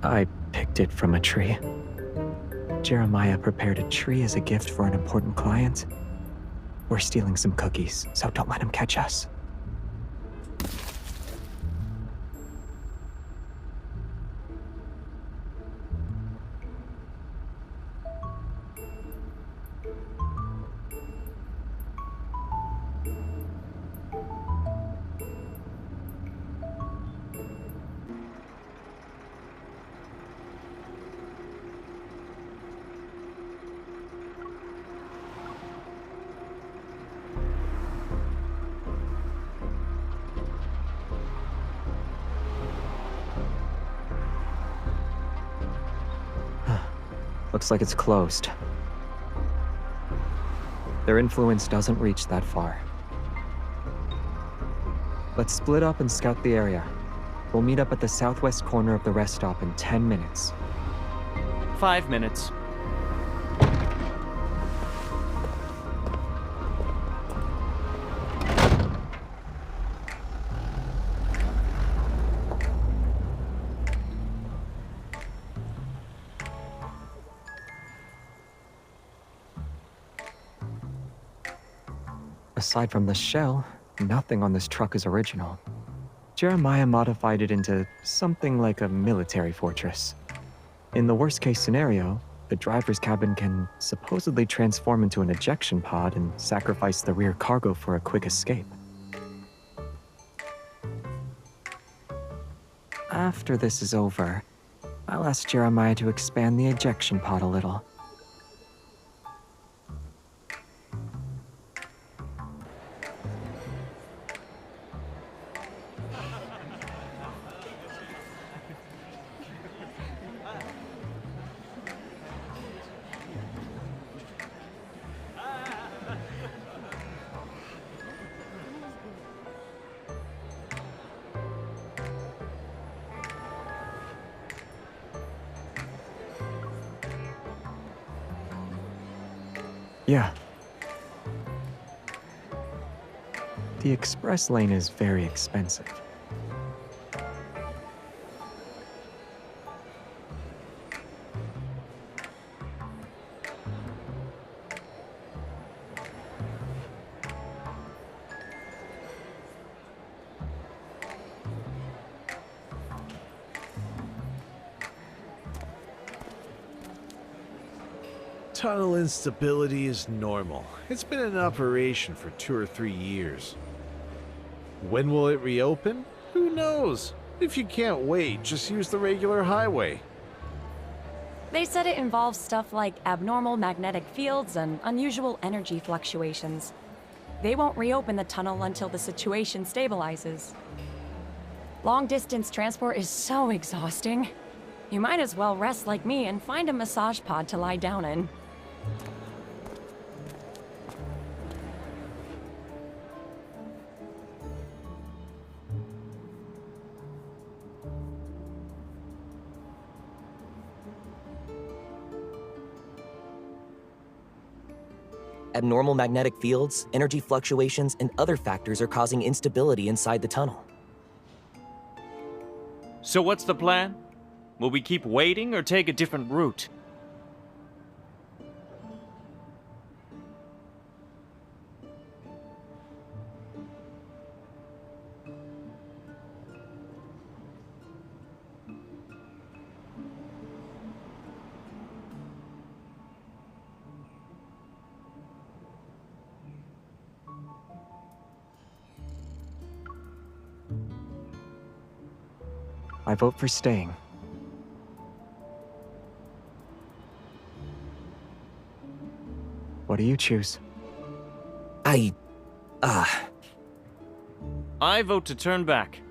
I picked it from a tree. Jeremiah prepared a tree as a gift for an important client. We're stealing some cookies, so don't let him catch us. Looks like it's closed. Their influence doesn't reach that far. Let's split up and scout the area. We'll meet up at the southwest corner of the rest stop in 10 minutes. 5 minutes. Aside from the shell, nothing on this truck is original. Jeremiah modified it into something like a military fortress. In the worst-case scenario, the driver's cabin can supposedly transform into an ejection pod and sacrifice the rear cargo for a quick escape. After this is over, I'll ask Jeremiah to expand the ejection pod a little. Yeah. The express lane is very expensive. Tunnel instability is normal. It's been in operation for 2 or 3 years. When will it reopen? Who knows? If you can't wait, just use the regular highway. They said it involves stuff like abnormal magnetic fields and unusual energy fluctuations. They won't reopen the tunnel until the situation stabilizes. Long-distance transport is so exhausting. You might as well rest like me and find a massage pod to lie down in. Abnormal magnetic fields, energy fluctuations, and other factors are causing instability inside the tunnel. So what's the plan? Will we keep waiting or take a different route? I vote for staying. What do you choose? I vote to turn back.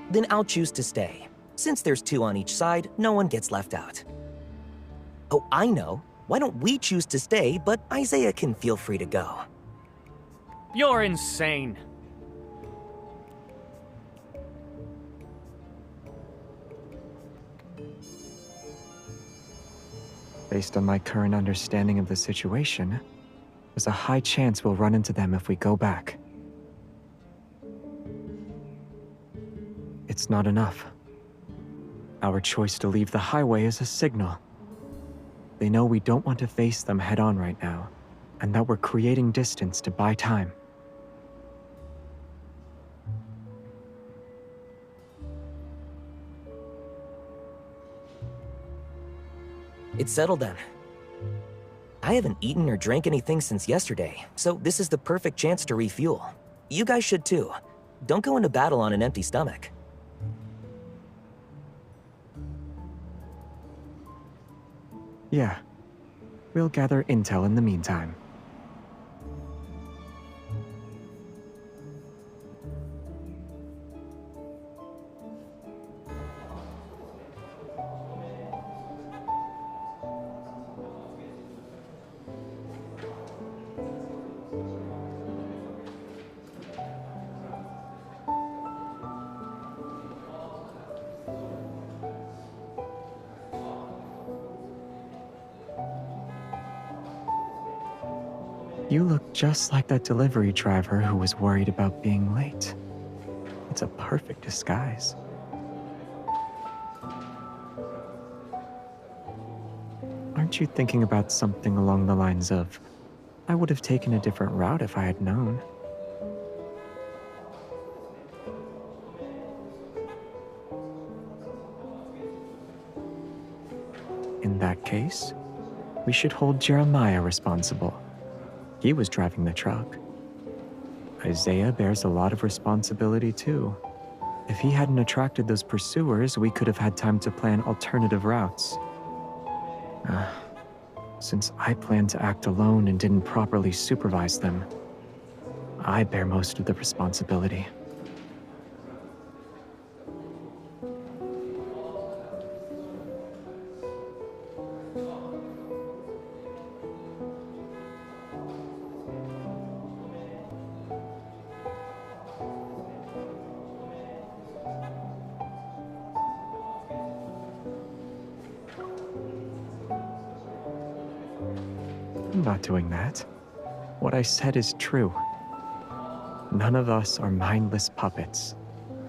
Then I'll choose to stay. Since there's 2 on each side, no one gets left out. Oh, I know. Why don't we choose to stay, but Isaiah can feel free to go? You're insane. Based on my current understanding of the situation, there's a high chance we'll run into them if we go back. It's not enough. Our choice to leave the highway is a signal. They know we don't want to face them head-on right now, and that we're creating distance to buy time. It's settled then. I haven't eaten or drank anything since yesterday, so this is the perfect chance to refuel. You guys should too. Don't go into battle on an empty stomach. Yeah. We'll gather intel in the meantime. You look just like that delivery driver who was worried about being late. It's a perfect disguise. Aren't you thinking about something along the lines of, I would have taken a different route if I had known? In that case, we should hold Jeremiah responsible. He was driving the truck. Isaiah bears a lot of responsibility too. If he hadn't attracted those pursuers, we could have had time to plan alternative routes. Since I planned to act alone and didn't properly supervise them, I bear most of the responsibility. I'm not doing that. What I said is true. None of us are mindless puppets,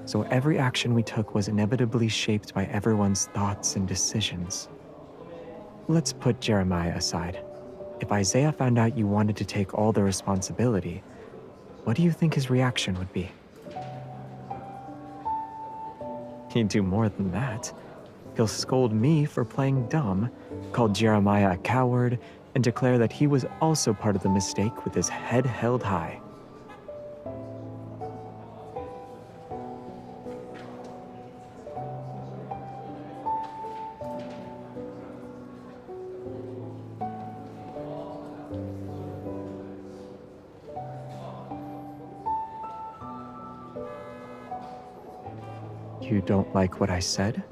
so every action we took was inevitably shaped by everyone's thoughts and decisions. Let's put Jeremiah aside. If Isaiah found out you wanted to take all the responsibility, what do you think his reaction would be? He'd do more than that. He'll scold me for playing dumb, call Jeremiah a coward, and declare that he was also part of the mistake with his head held high. You don't like what I said?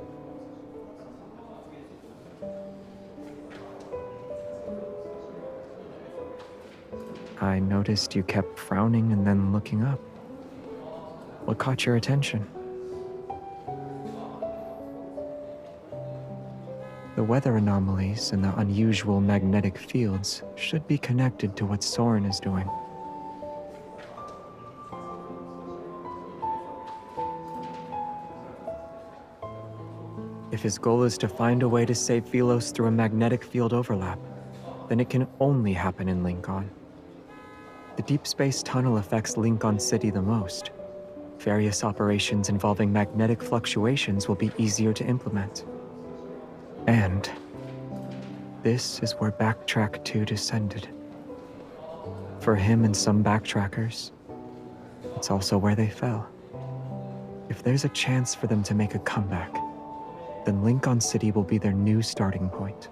I noticed you kept frowning and then looking up. What caught your attention? The weather anomalies and the unusual magnetic fields should be connected to what Soren is doing. If his goal is to find a way to save Philos through a magnetic field overlap, then it can only happen in Lincoln. The deep space tunnel affects Lincoln City the most. Various operations involving magnetic fluctuations will be easier to implement. And this is where Backtrack 2 descended. For him and some backtrackers, it's also where they fell. If there's a chance for them to make a comeback, then Lincoln City will be their new starting point.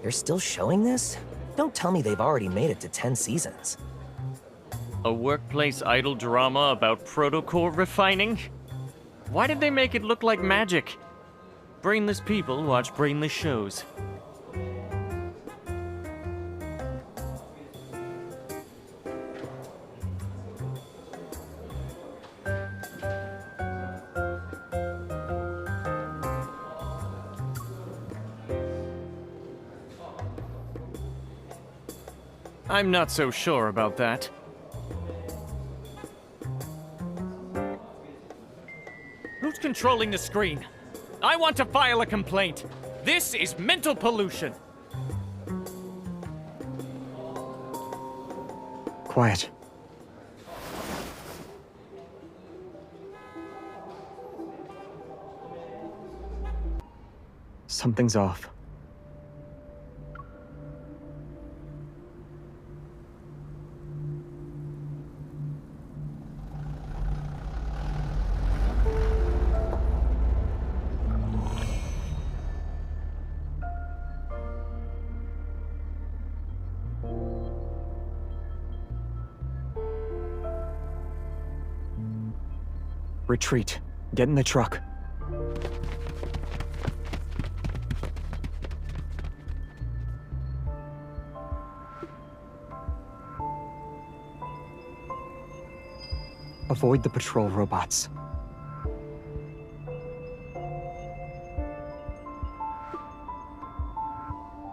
They're still showing this? Don't tell me they've already made it to 10 seasons. A workplace idol drama about protocore refining? Why did they make it look like magic? Brainless people watch brainless shows. I'm not so sure about that. Who's controlling the screen? I want to file a complaint. This is mental pollution. Quiet. Something's off. Retreat. Get in the truck. Avoid the patrol robots.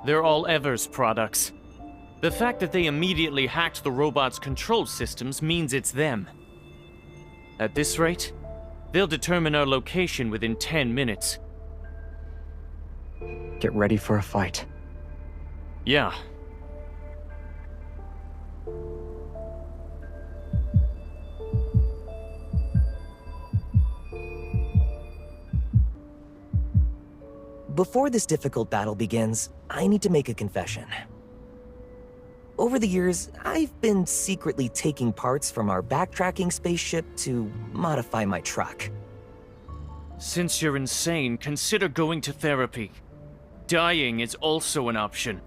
They're all Evers products. The fact that they immediately hacked the robot's control systems means it's them. At this rate, they'll determine our location within 10 minutes. Get ready for a fight. Yeah. Before this difficult battle begins, I need to make a confession. Over the years, I've been secretly taking parts from our backtracking spaceship to modify my truck. Since you're insane, consider going to therapy. Dying is also an option.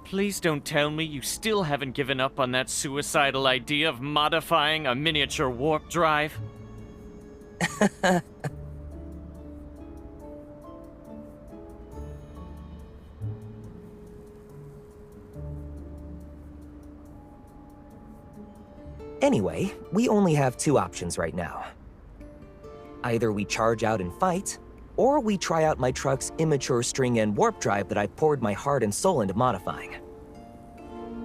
Please don't tell me you still haven't given up on that suicidal idea of modifying a miniature warp drive. Anyway, we only have two options right now. Either we charge out and fight, Or we try out my truck's immature string-end warp drive that I poured my heart and soul into modifying.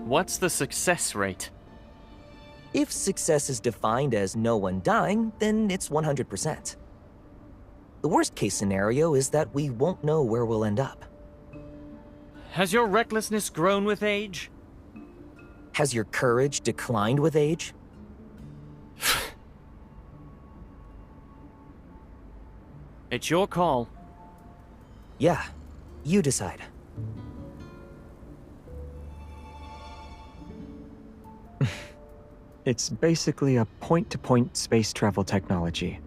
What's the success rate? If success is defined as no one dying, then it's 100%. The worst case scenario is that we won't know where we'll end up. Has your recklessness grown with age? Has your courage declined with age? It's your call. Yeah, you decide. It's basically a point-to-point space travel technology.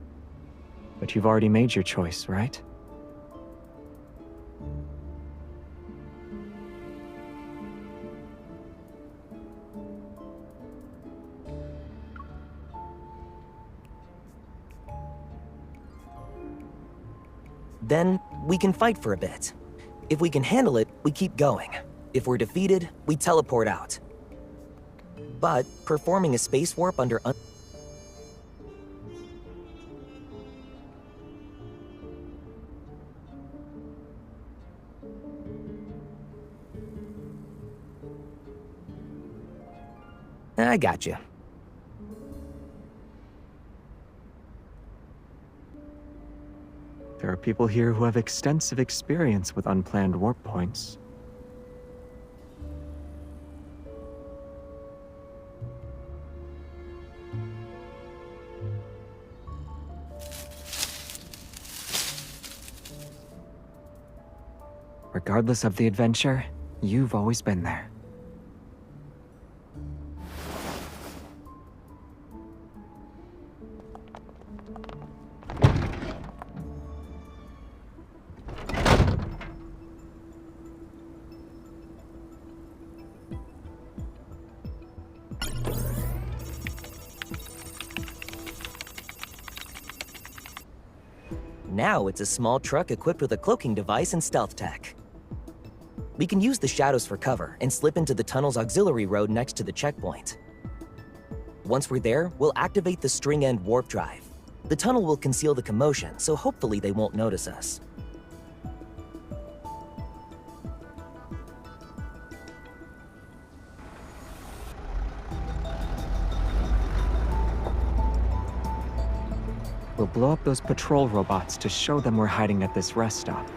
But you've already made your choice, right? Then we can fight for a bit. If we can handle it, we keep going. If we're defeated, we teleport out. But performing a space warp under I got you. There are people here who have extensive experience with unplanned warp points. Regardless of the adventure, you've always been there. Now it's a small truck equipped with a cloaking device and stealth tech. We can use the shadows for cover and slip into the tunnel's auxiliary road next to the checkpoint. Once we're there, we'll activate the string-end warp drive. The tunnel will conceal the commotion, so hopefully they won't notice us. We'll blow up those patrol robots to show them we're hiding at this rest stop.